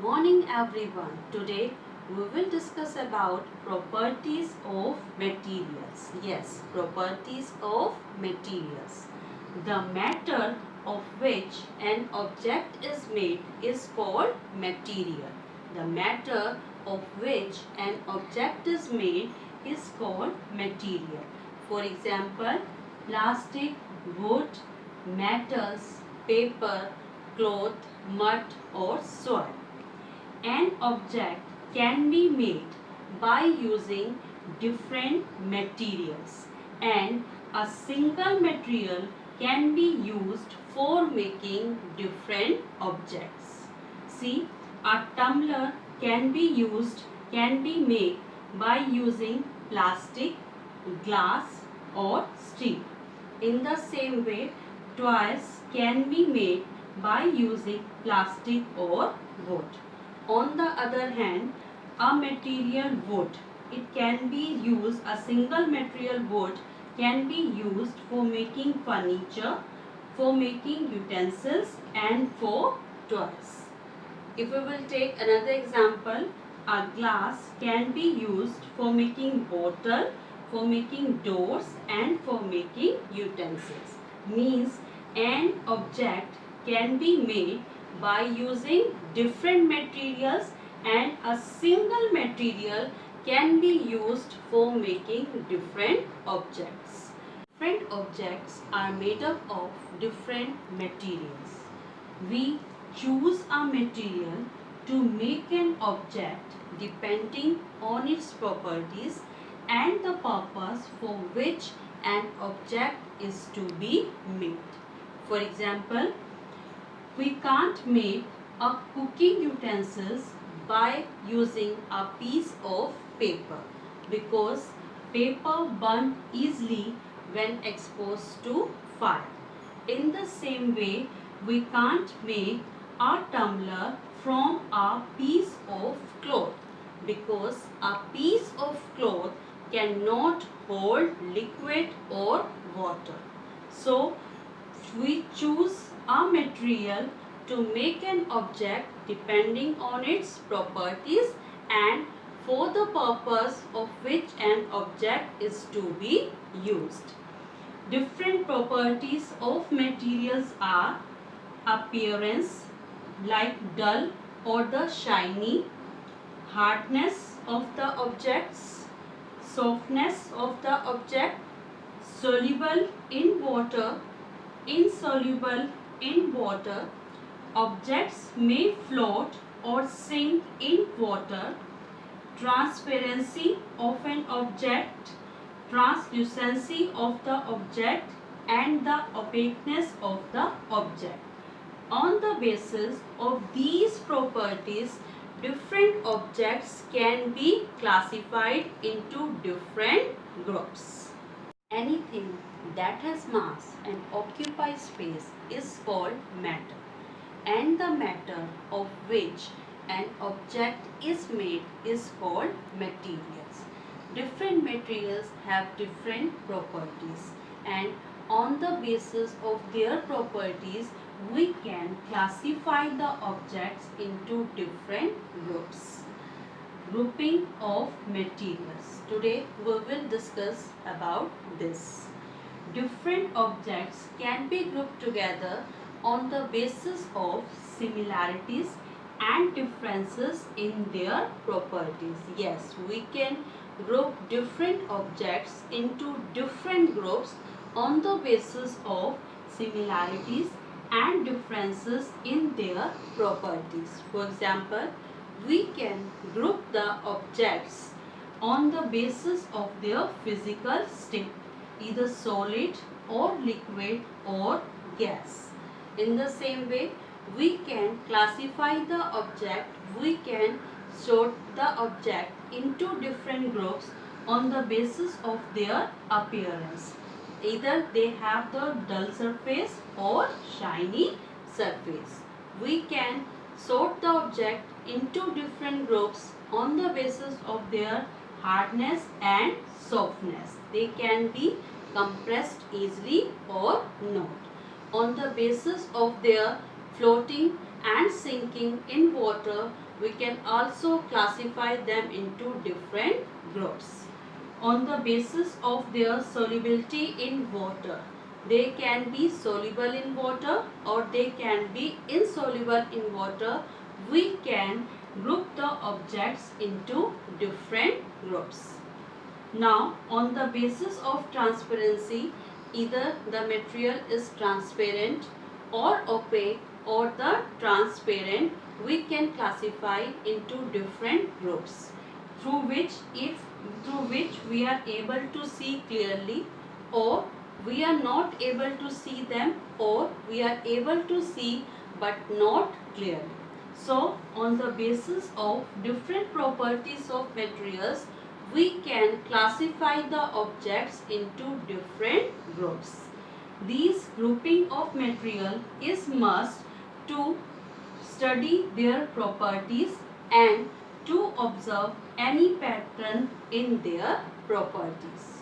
morning everyone. Today we will discuss about properties of materials. Yes, properties of materials. The matter of which an object is made is called material. The matter of which an object is made is called material. For example, plastic, wood, metals, paper, cloth, mud or soil. An object can be made by using different materials, and a single material can be used for making different objects. See, a tumbler can be made by using plastic, glass or steel. In the same way, toys can be made by using plastic or wood. On the other hand, a material wood, a single material wood can be used for making furniture, for making utensils and for toys. If we will take another example, a glass can be used for making bottle, for making doors and for making utensils. Means an object can be made by using different materials, and a single material can be used for making different objects. Different objects are made up of different materials. We choose a material to make an object depending on its properties and the purpose for which an object is to be made. For example, we can't make a cooking utensils by using a piece of paper because paper burns easily when exposed to fire. In the same way, we can't make a tumbler from a piece of cloth because a piece of cloth cannot hold liquid or water. So, we choose a material to make an object depending on its properties and for the purpose of which an object is to be used. Different properties of materials are appearance, like dull or the shiny, hardness of the objects, softness of the object, soluble in water, insoluble in water. Objects may float or sink in water. Transparency of an object, translucency of the object and the opaqueness of the object. On the basis of these properties, different objects can be classified into different groups. Anything that has mass and occupies space is called matter, and the matter of which an object is made is called materials. Different materials have different properties, and on the basis of their properties we can classify the objects into different groups. Grouping of materials. Today we will discuss about this. Different objects can be grouped together on the basis of similarities and differences in their properties. Yes, we can group different objects into different groups on the basis of similarities and differences in their properties. For example, we can group the objects on the basis of their physical state, either solid or liquid or gas. In the same way, we can classify the object, we can sort the object into different groups on the basis of their appearance. Either they have the dull surface or shiny surface. We can sort the object into different groups on the basis of their hardness and softness. They can be compressed easily or not. On the basis of their floating and sinking in water, we can also classify them into different groups on the basis of their solubility in water. They can be soluble in water or they can be insoluble in water. We can group the objects into different groups. Now, on the basis of transparency, either the material is transparent or opaque or the transparent, we can classify into different groups through which we are able to see clearly, or we are not able to see them, or we are able to see but not clearly. So, on the basis of different properties of materials, we can classify the objects into different groups. These grouping of material is must to study their properties and to observe any pattern in their properties.